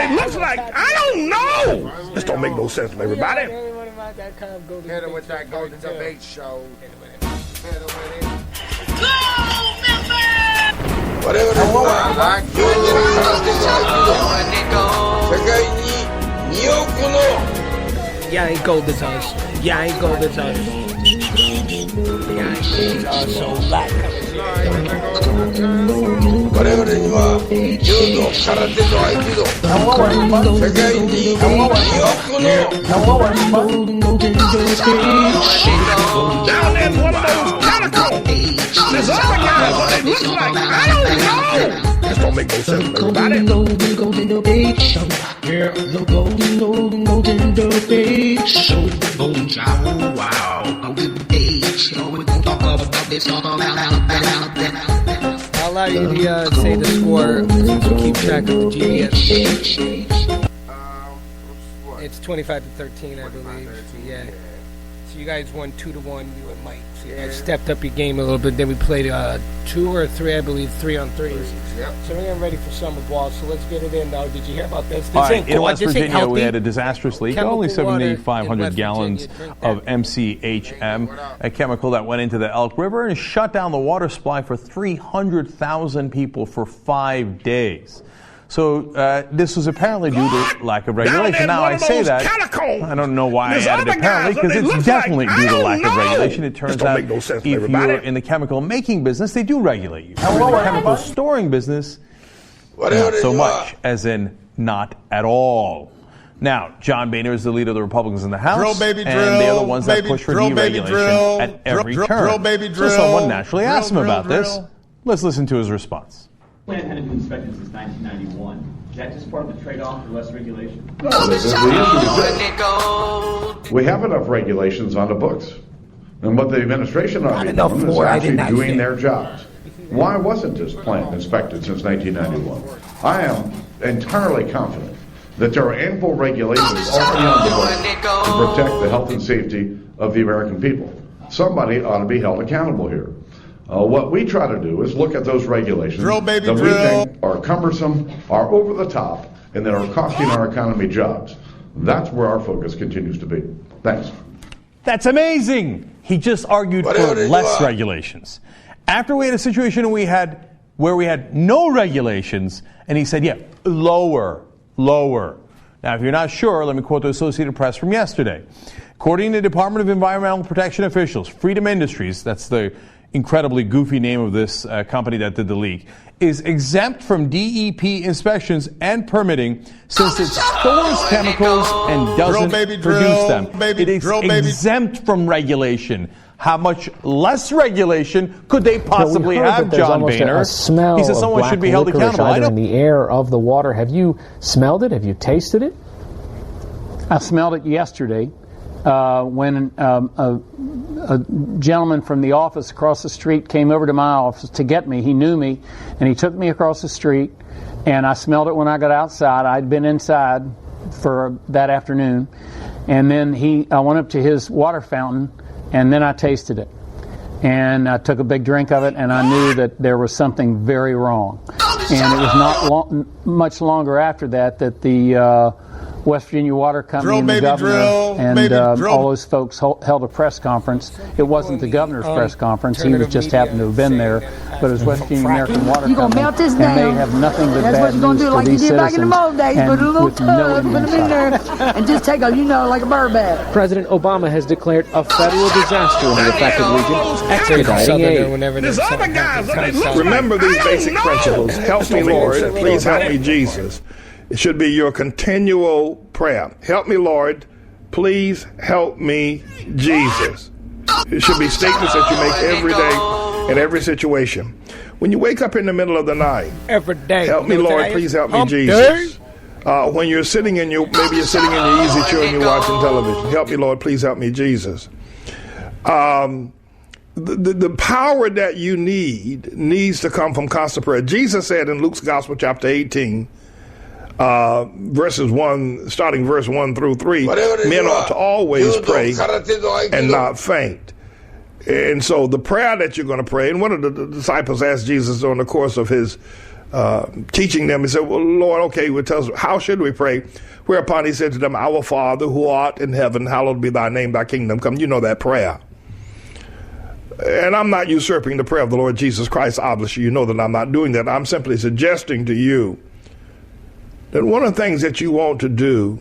they look like? I don't know. This don't make no sense to everybody. Hit it with that Golden Debate Show. Hit it with it. Whatever they want. Yeah, ain't gold as us. Yeah, ain't gold as us. Yeah, ain't gold as us. So black. Whatever they want. Judo, karate, aikido. Sekai ni Yokuno. Down there, one of those calicoes. There's other guys, what they look like. I don't know. This don't make no sense to everybody. Golden Debate Show. Yeah, the Golden Debate Show. Golden Show. Wow. Golden Debate Show. We're gonna talk about this, talk about that. I'll allow you to say the score since we keep track of the GBS. It's 25-13, I believe. Yeah. So you guys won 2-1. You and Mike. So you guys stepped up your game a little bit. Then we played 2 or 3, I believe, 3-on-3s. Yep. So we're getting ready for summer ball. So let's get it in, though. Did you hear about this? All right, in West Virginia, we had a disastrous leak. Only 7,500 gallons of MCHM, a chemical that went into the Elk River and shut down the water supply for 300,000 people for 5 days. So this was apparently due to lack of regulation. Now, I say that, I don't know why I added apparently, because it's definitely due to lack of regulation. It turns out if you're in the chemical making business, they do regulate you. If you're in the chemical storing business, not so much, as in not at all. Now, John Boehner is the leader of the Republicans in the House, and they're the ones that push for deregulation at every turn. So someone naturally asked him about this. Let's listen to his response. The plan hadn't been inspected since 1991. Is that just part of the trade-off for less regulation? No, the issue is we have enough regulations on the books. And what the administration ought to be doing is actually doing their jobs. Why wasn't this plant inspected since 1991? I am entirely confident that there are ample regulations already on the books to protect the health and safety of the American people. Somebody ought to be held accountable here. What we try to do is look at those regulations that we think are cumbersome, are over the top, and that are costing our economy jobs. That's where our focus continues to be. Thanks. That's amazing. He just argued for less regulations. After we had a situation where we had no regulations, and he said, yeah, lower. Now, if you're not sure, let me quote the Associated Press from yesterday. According to the Department of Environmental Protection officials, Freedom Industries, that's the incredibly goofy name of this company that did the leak, is exempt from DEP inspections and permitting since it stores chemicals and doesn't produce them. It is exempt from regulation. How much less regulation could they possibly have, John Boehner? A smell he says someone should be held accountable. Either in the air of the water. Have you smelled it? Have you tasted it? I smelled it yesterday when a gentleman from the office across the street came over to my office to get me. He knew me, and he took me across the street, and I smelled it when I got outside. I'd been inside for that afternoon, and then I went up to his water fountain, and then I tasted it. And I took a big drink of it, and I knew that there was something very wrong. And it was not much longer after that the West Virginia Water Company and the governor and all those folks held a press conference. It wasn't the governor's press conference. He was just happened to have been there. But it was West Virginia American Water Company. And they have nothing but bad news for these citizens. Back in the old days, put a little tub, put them in there, and just take a, like a bird bath. President Obama has declared a federal disaster in the affected region, expediting aid. There's other guys. Remember these basic principles. Help me, Lord. Please help me, Jesus. It should be your continual prayer. Help me, Lord. Please help me, Jesus. It should be statements that you make every day in every situation. When you wake up in the middle of the night, every day. Help me, Lord. Please help me, Jesus. When you're sitting maybe you're sitting in your easy chair and you're watching television. Help me, Lord. Please help me, Jesus. The power that you needs to come from constant prayer. Jesus said in Luke's Gospel, chapter 18, starting verse 1 through 3, men ought to always pray and not faint. And so the prayer that you're going to pray, and one of the disciples asked Jesus during the course of his teaching them. He said, well, Lord, okay, well, tell us, how should we pray? Whereupon he said to them, Our Father who art in heaven, hallowed be thy name, thy kingdom come. You know that prayer. And I'm not usurping the prayer of the Lord Jesus Christ. Obviously, you know that I'm not doing that. I'm simply suggesting to you that one of the things that you want to do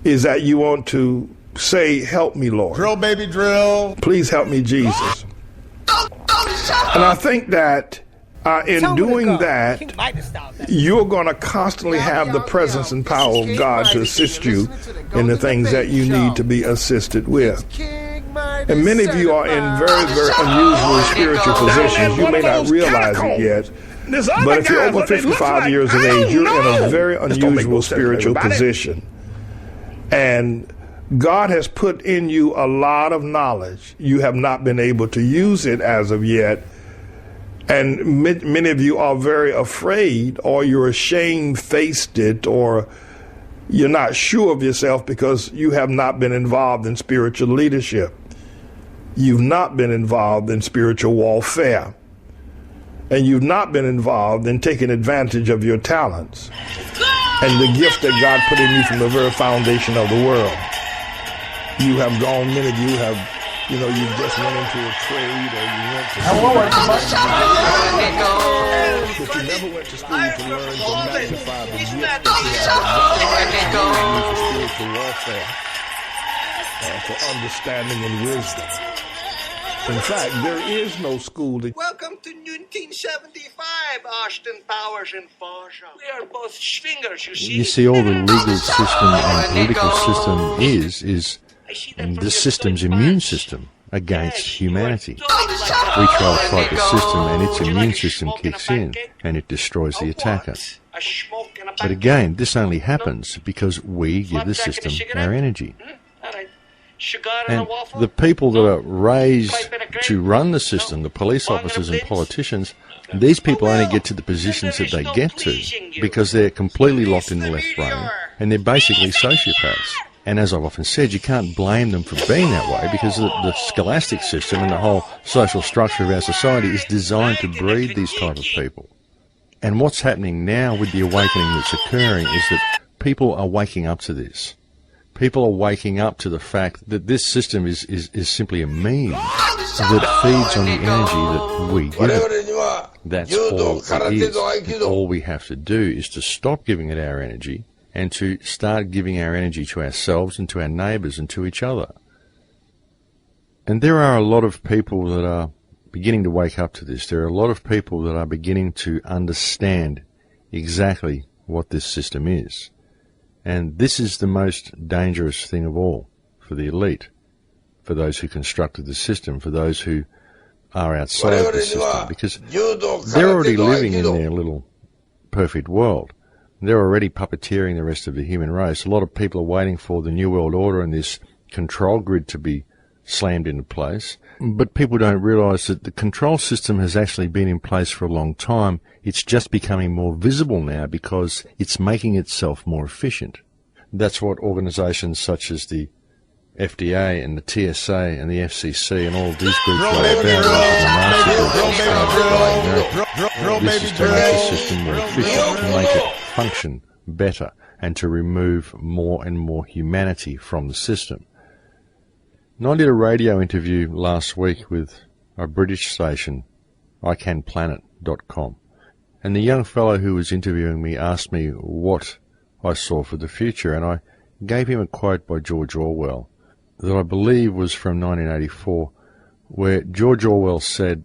is that you want to say, help me, Lord. Drill, baby, drill. Please help me, Jesus. And I think that in doing that, you're going to constantly have the presence and power of God to assist you in the things that you need to be assisted with. And many of you are in very, very unusual spiritual positions. You may not realize it yet. But if you're over 55 years of age, you're in a very unusual spiritual position. And God has put in you a lot of knowledge. You have not been able to use it as of yet. And many of you are very afraid, or you're ashamed-faced it, or you're not sure of yourself because you have not been involved in spiritual leadership. You've not been involved in spiritual warfare. And you've not been involved in taking advantage of your talents and the gift that God put in you from the very foundation of the world. You have gone, many of you have, you just went into a trade, or you went to but you never went to school to learn to magnify the gift that you have for spiritual warfare, for understanding and wisdom. In fact, there is no school that... Welcome to 1975, Austin Powers and Forshaw. We are both swingers, you see. You see, all the legal system and political system is the system's immune system against humanity. We try to fight the system, and its immune system kicks in, and it destroys the attacker. But again, this only happens because we give the system our energy. And the people that are raised to run the system, the police officers and politicians, these people only get to the positions that they get to because they're completely locked in the left brain, and they're basically sociopaths. And as I've often said, you can't blame them for being that way because the scholastic system and the whole social structure of our society is designed to breed these type of people. And what's happening now with the awakening that's occurring is that people are waking up to this. People are waking up to the fact that this system is simply a means that feeds on the energy that we give it. That's all it is. And all we have to do is to stop giving it our energy and to start giving our energy to ourselves and to our neighbours and to each other. And there are a lot of people that are beginning to wake up to this. There are a lot of people that are beginning to understand exactly what this system is. And this is the most dangerous thing of all for the elite, for those who constructed the system, for those who are outside of the system, because they're already living in their little perfect world. They're already puppeteering the rest of the human race. A lot of people are waiting for the New World Order and this control grid to be slammed into place. But people don't realise that the control system has actually been in place for a long time. It's just becoming more visible now because it's making itself more efficient. That's what organisations such as the FDA and the TSA and the FCC and all of these groups are about. This is to make the system more efficient, to make it function better, and to remove more and more humanity from the system. And I did a radio interview last week with a British station, iCanPlanet.com, and the young fellow who was interviewing me asked me what I saw for the future, and I gave him a quote by George Orwell that I believe was from 1984, where George Orwell said,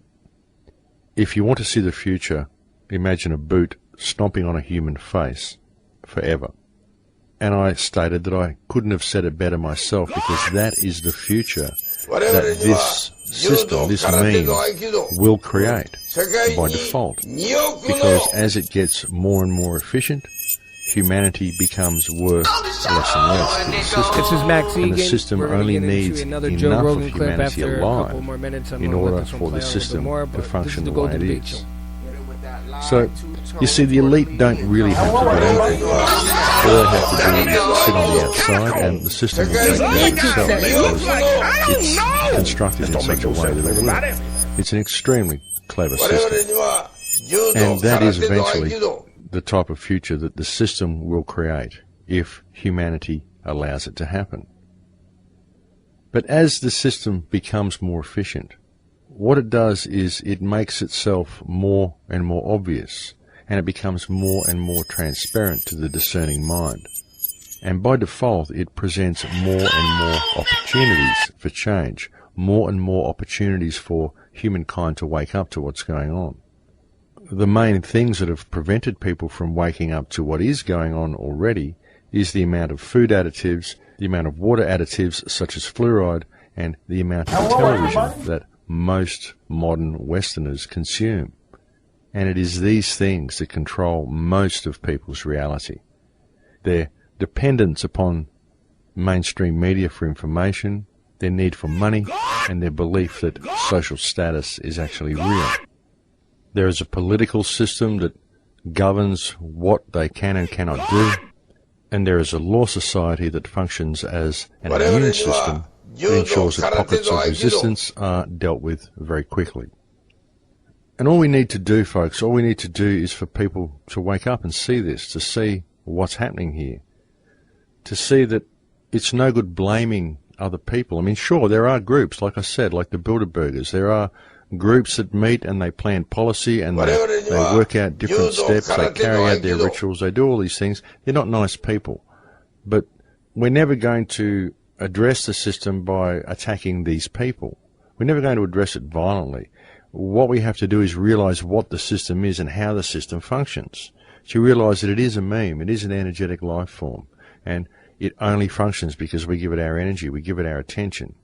"If you want to see the future, imagine a boot stomping on a human face forever." And I stated that I couldn't have said it better myself, because that is the future that this system, this mean, will create by default. Because as it gets more and more efficient, humanity becomes worth less and less to the system. This is Max Egan. And the system only needs enough of humanity alive in order for the system to function the way it is. So, you see, the elite don't really have to do anything. All they have to do is sit on the outside, and the system will take care of itself, because it's constructed in such a way that it will. It's an extremely clever system. And that is eventually the type of future that the system will create if humanity allows it to happen. But as the system becomes more efficient, what it does is it makes itself more and more obvious, and it becomes more and more transparent to the discerning mind. And by default, it presents more and more opportunities for change, more and more opportunities for humankind to wake up to what's going on. The main things that have prevented people from waking up to what is going on already is the amount of food additives, the amount of water additives such as fluoride, and the amount of television that most modern Westerners consume. And it is these things that control most of people's reality. Their dependence upon mainstream media for information, their need for money, and their belief that social status is actually real. There is a political system that governs what they can and cannot do, and there is a law society that functions as an immune system that ensures that pockets of resistance are dealt with very quickly. And all we need to do, folks, all we need to do is for people to wake up and see this, to see what's happening here, to see that it's no good blaming other people. I mean, sure, there are groups, like I said, like the Bilderbergers. There are groups that meet and they plan policy and they work out different steps, they carry out their rituals, they do all these things. They're not nice people. But we're never going to address the system by attacking these people. We're never going to address it violently. What we have to do is realize what the system is and how the system functions. To realize that it is a meme, it is an energetic life form, and it only functions because we give it our energy, we give it our attention.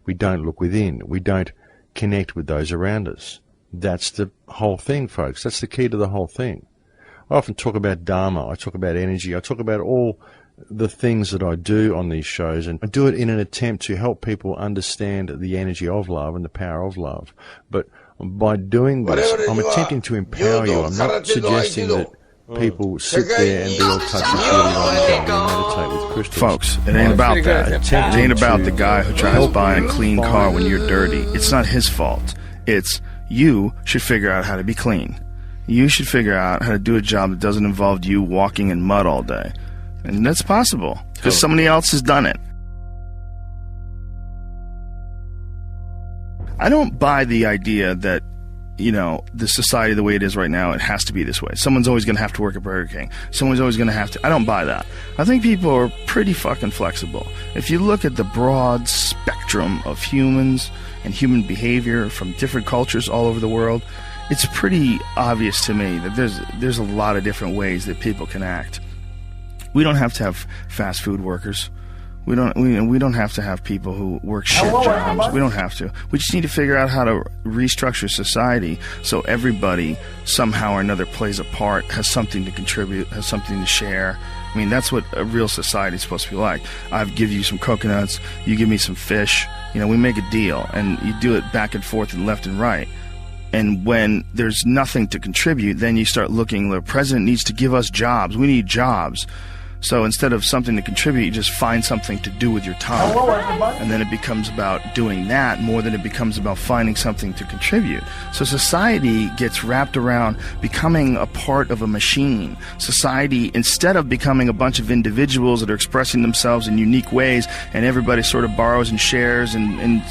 We don't look within, we don't connect with those around us. That's the whole thing, folks. That's the key to the whole thing. I often talk about Dharma, I talk about energy, I talk about all the things that I do on these shows, and I do it in an attempt to help people understand the energy of love and the power of love. But by doing this, I'm attempting to empower you. I'm not suggesting that people sit there and be all touchy-feely and meditate with crystals. Folks, it ain't about that. It ain't about the guy who tries to buy a clean car when you're dirty. It's not his fault. It's you should figure out how to be clean. You should figure out how to do a job that doesn't involve you walking in mud all day. And that's possible, because somebody else has done it. I don't buy the idea that, you know, the society the way it is right now, it has to be this way. Someone's always going to have to work at Burger King. Someone's always going to have to... I don't buy that. I think people are pretty fucking flexible. If you look at the broad spectrum of humans and human behavior from different cultures all over the world, it's pretty obvious to me that there's a lot of different ways that people can act. We don't have to have fast food workers. We don't have to have people who work shit jobs. We don't have to. We just need to figure out how to restructure society so everybody somehow or another plays a part, has something to contribute, has something to share. I mean, that's what a real society is supposed to be like. I give you some coconuts, you give me some fish. You know, we make a deal, and you do it back and forth and left and right. And when there's nothing to contribute, then you start looking, the president needs to give us jobs. We need jobs. So instead of something to contribute, you just find something to do with your time. And then it becomes about doing that more than it becomes about finding something to contribute. So society gets wrapped around becoming a part of a machine. Society, instead of becoming a bunch of individuals that are expressing themselves in unique ways, and everybody sort of borrows and shares and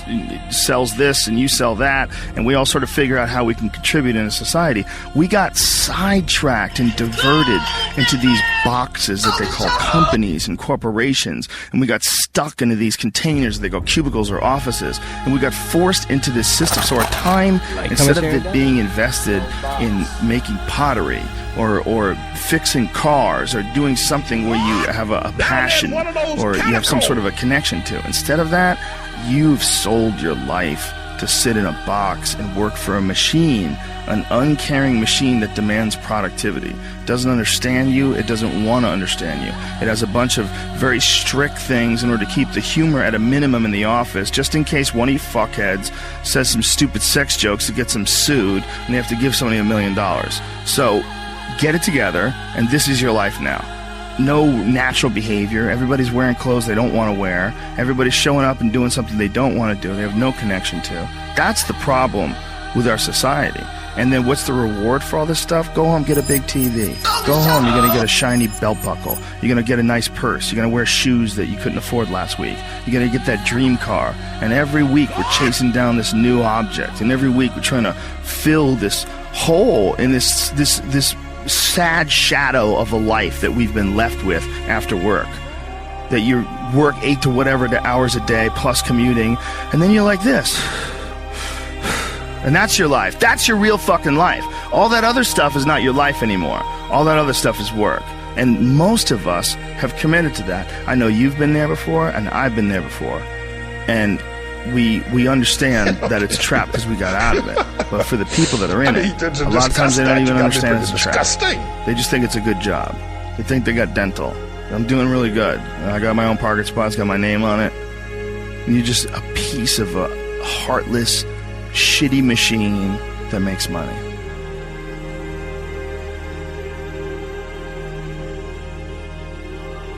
sells this and you sell that, and we all sort of figure out how we can contribute in a society, we got sidetracked and diverted into these boxes that they call companies and corporations, and we got stuck into these containers. They go cubicles or offices, and we got forced into this system. So our time, instead of it being invested in making pottery or fixing cars or doing something where you have a passion or you have some sort of a connection to, instead of that, you've sold your life to sit in a box and work for a machine, an uncaring machine that demands productivity. It doesn't understand you. It doesn't want to understand you. It has a bunch of very strict things in order to keep the humor at a minimum in the office, just in case one of you fuckheads says some stupid sex jokes that gets them sued and they have to give somebody $1 million. So get it together, and this is your life now. No natural behavior. Everybody's wearing clothes they don't want to wear. Everybody's showing up and doing something they don't want to do. They have no connection to. That's the problem with our society. And then what's the reward for all this stuff? Go home, get a big TV. Go home, you're going to get a shiny belt buckle. You're going to get a nice purse. You're going to wear shoes that you couldn't afford last week. You're going to get that dream car. And every week we're chasing down this new object. And every week we're trying to fill this hole in this sad shadow of a life that we've been left with after work. That you work 8 to whatever hours a day plus commuting. And then you're like this. And that's your life. That's your real fucking life. All that other stuff is not your life anymore. All that other stuff is work. And most of us have committed to that. I know you've been there before, and I've been there before. And we understand that it's a trap because we got out of it. But for the people that are in it, a lot of times they don't even understand it's a trap. They just think it's a good job. They think they got dental. I'm doing really good. I got my own parking spot. It's got my name on it. And you're just a piece of a heartless, shitty machine that makes money.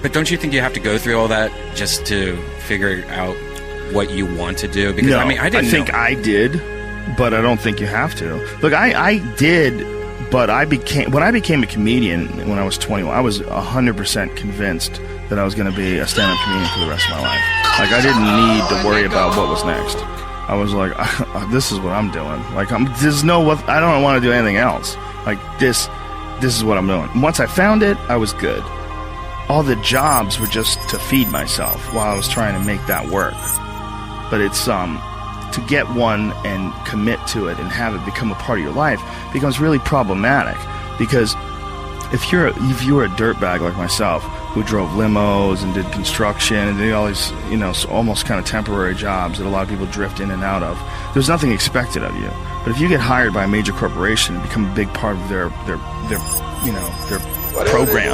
But don't you think you have to go through all that just to figure out what you want to do? Because no, I think I did, but I don't think you have to. Look, I did, but when I became a comedian when I was 21, I was 100% convinced that I was going to be a stand-up comedian for the rest of my life. Like, I didn't need to worry about what was next. I was like, this is what I'm doing. Like, I don't want to do anything else. Like, this is what I'm doing. Once I found it, I was good. All the jobs were just to feed myself while I was trying to make that work. But it's, to get one and commit to it and have it become a part of your life becomes really problematic. Because if you were a dirtbag like myself, who drove limos and did construction and did all these, almost kind of temporary jobs that a lot of people drift in and out of, there's nothing expected of you. But if you get hired by a major corporation and become a big part of their program,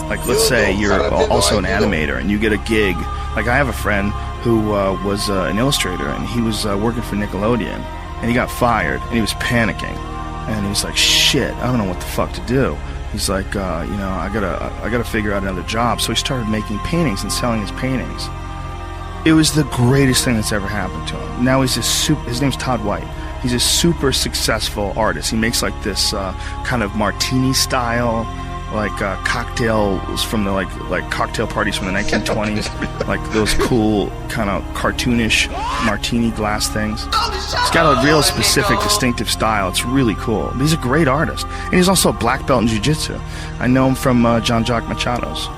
like let's say you're also an animator and you get a gig. Like I have a friend who was an illustrator and he was working for Nickelodeon and he got fired and he was panicking and he was like, shit, I don't know what the fuck to do. He's like, I gotta figure out another job. So he started making paintings and selling his paintings. It was the greatest thing that's ever happened to him. Now his name's Todd White. He's a super successful artist. He makes like this kind of martini style, like cocktails from the like cocktail parties from the 1920s, like those cool kind of cartoonish martini glass things. He's got a real specific, distinctive style. It's really cool. But he's a great artist, and he's also a black belt in jiu-jitsu. I know him from Jean-Jacques Machado's.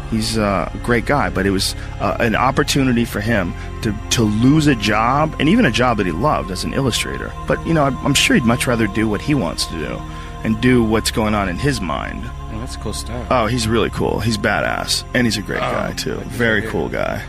He's a great guy, but it was an opportunity for him to lose a job, and even a job that he loved as an illustrator. But I'm sure he'd much rather do what he wants to do and do what's going on in his mind. Oh, that's cool stuff. Oh, he's really cool. He's badass, and he's a great guy too. Very cool guy.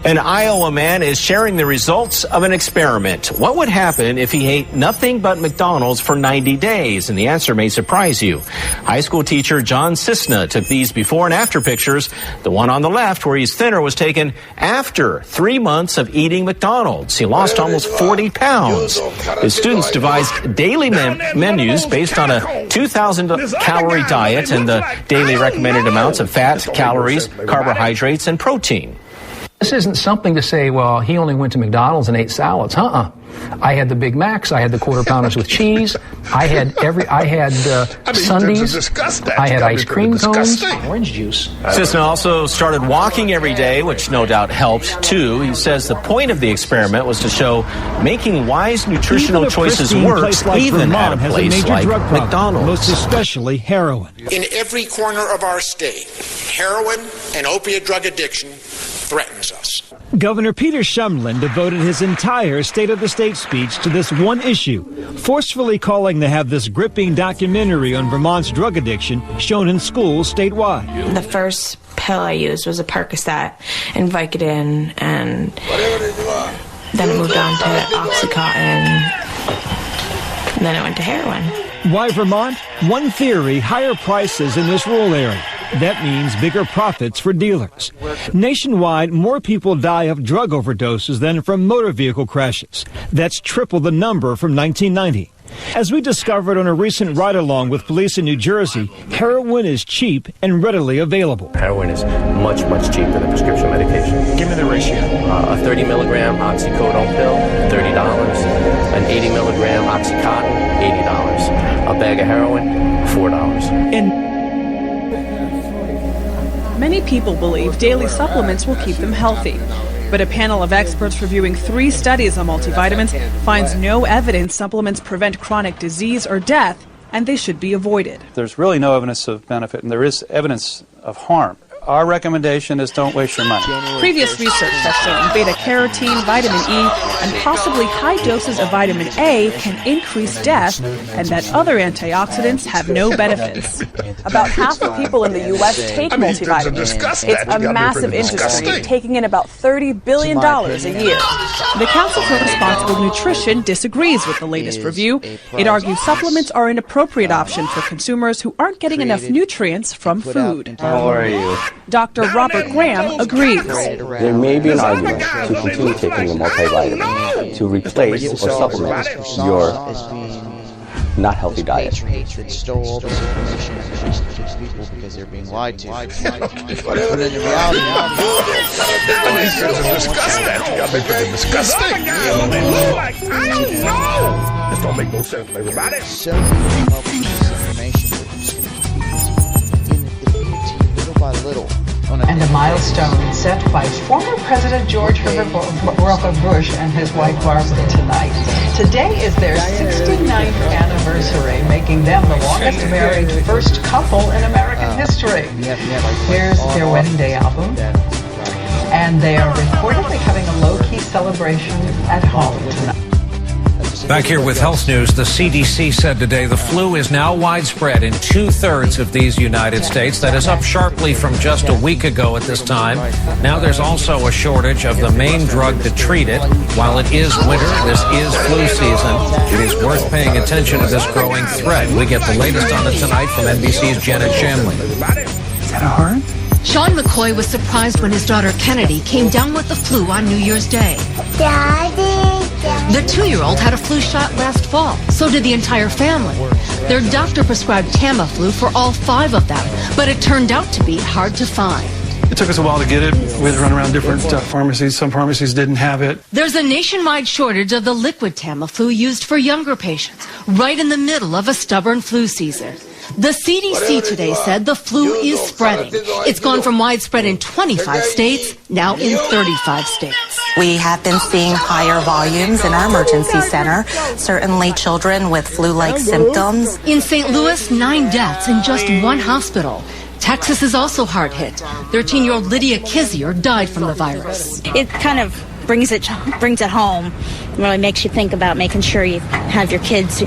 An Iowa man is sharing the results of an experiment. What would happen if he ate nothing but McDonald's for 90 days? And the answer may surprise you. High school teacher John Cisna took these before and after pictures. The one on the left, where he's thinner, was taken after 3 months of eating McDonald's. He lost almost 40 pounds. His students devised daily menus based on a 2,000-calorie diet and the daily recommended amounts of fat, calories, carbohydrates, and protein. This isn't something to say, well, he only went to McDonald's and ate salads. I had the Big Macs. I had the quarter pounders with cheese. I had Sundays. I had ice cream cones, orange juice. Cisna also started walking every day, which no doubt helped, too. He says the point of the experiment was to show making wise nutritional choices works, even at a place like McDonald's. Most especially heroin. In every corner of our state, heroin and opiate drug addiction threatens us. Governor Peter Shumlin devoted his entire State of the State speech to this one issue, forcefully calling to have this gripping documentary on Vermont's drug addiction shown in schools statewide. The first pill I used was a Percocet and Vicodin, and then it moved on to Oxycontin, and then I went to heroin. Why Vermont? One theory, higher prices in this rural area. That means bigger profits for dealers. Nationwide, more people die of drug overdoses than from motor vehicle crashes. That's triple the number from 1990. As we discovered on a recent ride-along with police in New Jersey, heroin is cheap and readily available. Heroin is much, much cheaper than prescription medication. Give me the ratio. A 30 milligram oxycodone pill, $30. An 80 milligram Oxycontin, $80. A bag of heroin, $4. Many people believe daily supplements will keep them healthy. But a panel of experts reviewing 3 studies on multivitamins finds no evidence supplements prevent chronic disease or death, and they should be avoided. There's really no evidence of benefit, and there is evidence of harm. Our recommendation is don't waste your money. Previous research has shown beta-carotene, vitamin E, and possibly high doses of vitamin A can increase death, and that other antioxidants have no benefits. About half of people in the U.S. take multivitamins. It's a massive industry, taking in about $30 billion a year. The Council for Responsible Nutrition disagrees with the latest review. It argues supplements are an appropriate option for consumers who aren't getting enough nutrients from food. How are you? Dr. Robert Graham agrees. There may be an argument to continue taking a multivitamin to replace or supplement your not healthy diet. Hatred, stole all this information against people because they're being lied to. But in reality, these guys are disgusting. You gotta make them disgusting. I don't know. This don't make no sense, everybody. So many come up with this information that just going to feed to you little by little. And a milestone set by former President George Herbert Bush and his wife Barbara tonight. Today is their 69th anniversary, making them the longest married first couple in American history. Here's their wedding day album. And they are reportedly having a low-key celebration at home tonight. Back here with health news, the CDC said today the flu is now widespread in 2/3 of these United States. That is up sharply from just a week ago at this time. Now there's also a shortage of the main drug to treat it. While it is winter, this is flu season. It is worth paying attention to this growing threat. We get the latest on it tonight from NBC's Janet Shanley. Is that a heart? Sean McCoy was surprised when his daughter Kennedy came down with the flu on New Year's Day. Daddy. The 2-year-old had a flu shot last fall. So did the entire family. Their doctor prescribed Tamiflu for all 5 of them, but it turned out to be hard to find. It took us a while to get it. We had to run around different pharmacies. Some pharmacies didn't have it. There's a nationwide shortage of the liquid Tamiflu used for younger patients, right in the middle of a stubborn flu season. The CDC today said the flu is spreading. It's gone from widespread in 25 states, now in 35 states. We have been seeing higher volumes in our emergency center, certainly children with flu-like symptoms. In St. Louis, 9 deaths in just 1 hospital. Texas is also hard hit. 13-year-old Lydia Kizier died from the virus. It kind of brings it home. It really makes you think about making sure you have your kids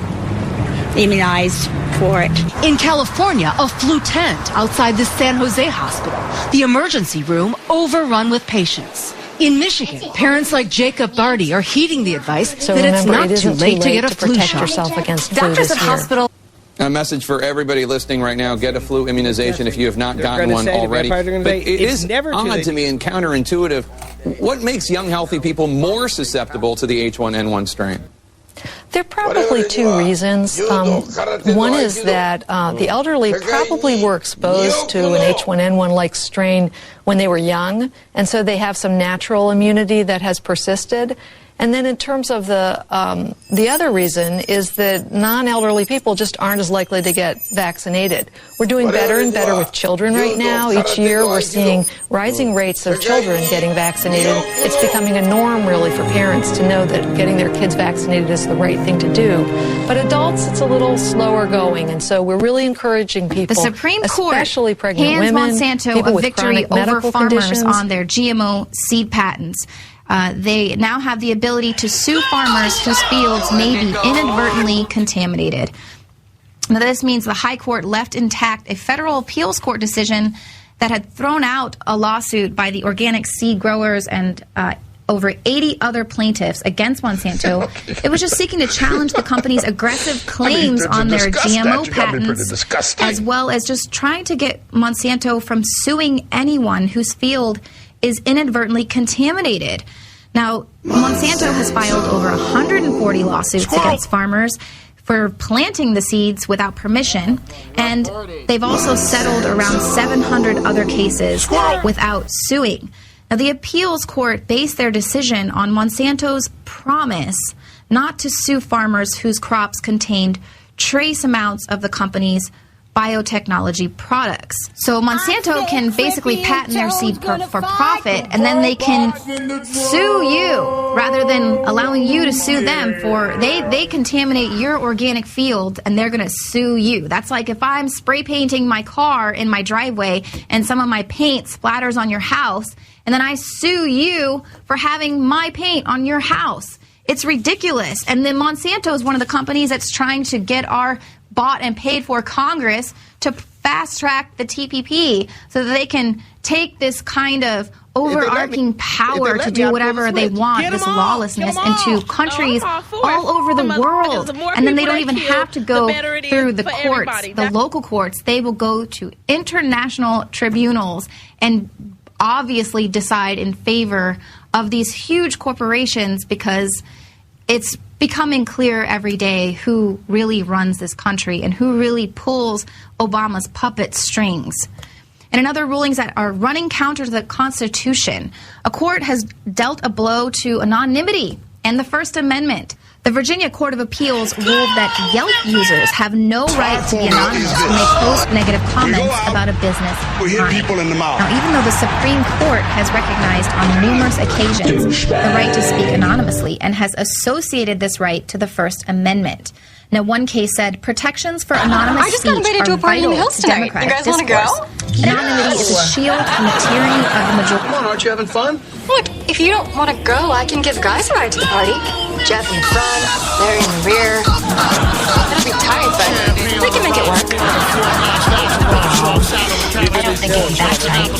immunized for it. In California, a flu tent outside the San Jose hospital. The emergency room overrun with patients. In Michigan, parents like Jacob Barty are heeding the advice that it's not too late to get a flu shot. Yourself against Doctors at hospital. A message for everybody listening right now: get a flu immunization if you have not gotten one already. But it is odd to me and counterintuitive. What makes young, healthy people more susceptible to the H1N1 strain? There are probably 2 reasons. One is that the elderly probably were exposed to an H1N1-like strain when they were young, and so they have some natural immunity that has persisted. And then in terms of the other reason is that non-elderly people just aren't as likely to get vaccinated. We're doing better and better with children right now. Each year we're seeing rising rates of children getting vaccinated. It's becoming a norm really for parents to know that getting their kids vaccinated is the right thing to do. But adults, it's a little slower going, and so we're really encouraging people, the Supreme Court especially pregnant hands women, Monsanto people a with victory chronic over medical farmers conditions. on their GMO seed patents. They now have the ability to sue farmers whose fields may be inadvertently contaminated. Now, this means the High Court left intact a federal appeals court decision that had thrown out a lawsuit by the organic seed growers and over 80 other plaintiffs against Monsanto. It was just seeking to challenge the company's aggressive claims on their GMO patents, as well as just trying to get Monsanto from suing anyone whose field is inadvertently contaminated. Now, Monsanto has filed over 140 lawsuits against farmers for planting the seeds without permission, and they've also settled around 700 other cases without suing. Now, the appeals court based their decision on Monsanto's promise not to sue farmers whose crops contained trace amounts of the company's biotechnology products. So Monsanto can basically patent their seed for profit, and then they can sue you rather than allowing you to sue them for they contaminate your organic field and they're going to sue you. That's like if I'm spray painting my car in my driveway and some of my paint splatters on your house, and then I sue you for having my paint on your house. It's ridiculous. And then Monsanto is one of the companies that's trying to get our bought and paid for Congress to fast track the TPP so that they can take this kind of overarching power to do whatever they want, this lawlessness, into countries all over the world. And then they don't even have to go through the courts, the local courts. They will go to international tribunals and obviously decide in favor of these huge corporations, because it's becoming clear every day who really runs this country and who really pulls Obama's puppet strings. And in other rulings that are running counter to the Constitution, a court has dealt a blow to anonymity and the First Amendment. The Virginia Court of Appeals ruled that Yelp users have no right to be anonymous when they post negative comments about a business online. Now, even though the Supreme Court has recognized on numerous occasions the right to speak anonymously and has associated this right to the First Amendment. Now, one case said protections for anonymous speech are vital to democratic discourse. Anonymity is a shield from the tyranny of the majority. Come on, aren't you having fun? Look, if you don't want to go, I can give guys a ride to the party. Jeff in the front, Larry in the rear. It'll be tight, but we can make it work. I don't think it'll be that tight.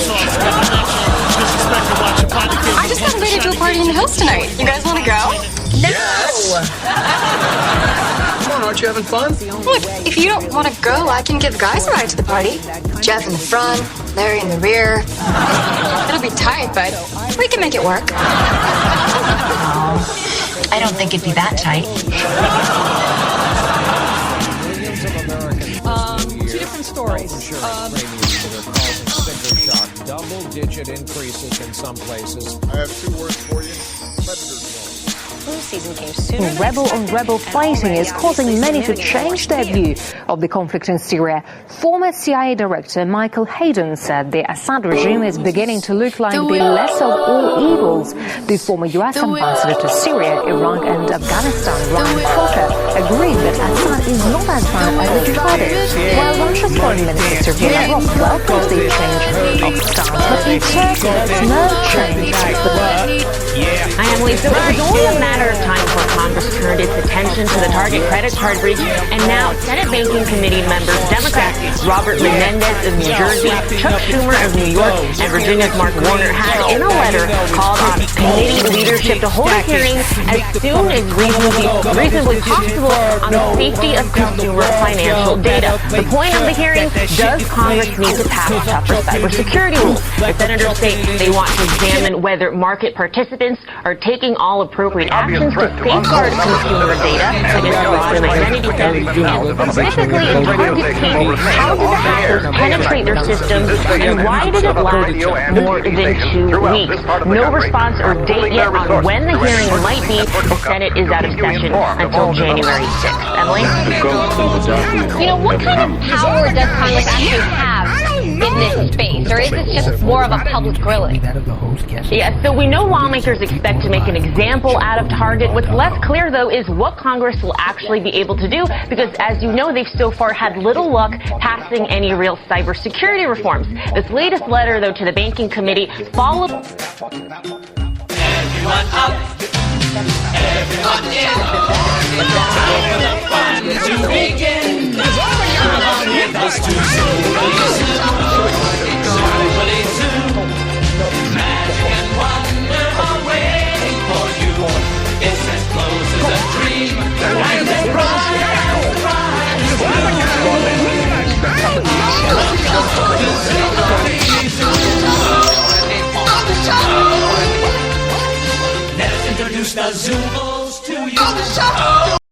I just got invited to a party in the hills tonight. You guys want to go? No! Come on, aren't you having fun? Look, if you don't want to go, I can give guys a ride to the party. Jeff in the front, Larry in the rear. It'll be tight, but we can make it work. I don't think it'd be that tight. Two different stories. Double-digit increases in some places. I have two words for you. Predators. Flu season came soon. Rebel-on-rebel fighting is causing many to change their view of the conflict in Syria. Former CIA Director Michael Hayden said the Assad regime is beginning to look like the lesser of all evils. The former U.S. ambassador to Syria, Iraq and Afghanistan, Ryan Crocker, agreed that Assad is not as bad as it started, while Russia's Foreign Minister Sergei Lavrov welcomes the change of stance. But in Turkey, there's no change. I am Lisa. It was only a matter of time before Congress turned its attention to the Target credit card breach, and now Senate Banking Committee members, Democrats Robert Menendez of New Jersey, Chuck Schumer of New York, and Virginia's Mark Warner had, in a letter, called on committee leadership to hold a hearing as soon as reasonably possible on the safety of consumer financial data. The point of the hearing: does Congress need to pass tougher cybersecurity rules? The senators say they want to examine whether market participants are taking all appropriate actions to safeguard consumer data against fraud and identity theft. Specifically, in Target's case, how did the hackers penetrate their systems, and why did it last more than 2 weeks? No response or date yet on when the hearing might be. The Senate is out of session until January 6th. Emily? You know, what kind of power does Congress actually have in this space, or is this just more of a public grilling? Yeah, so we know lawmakers expect to make an example out of Target. What's less clear, though, is what Congress will actually be able to do, because as you know, they've so far had little luck passing any real cybersecurity reforms. This latest letter, though, to the Banking Committee followed... Everyone up, everyone in, time for the fun to begin. Come on with us to Magic and wonder away. The zoo goes to you.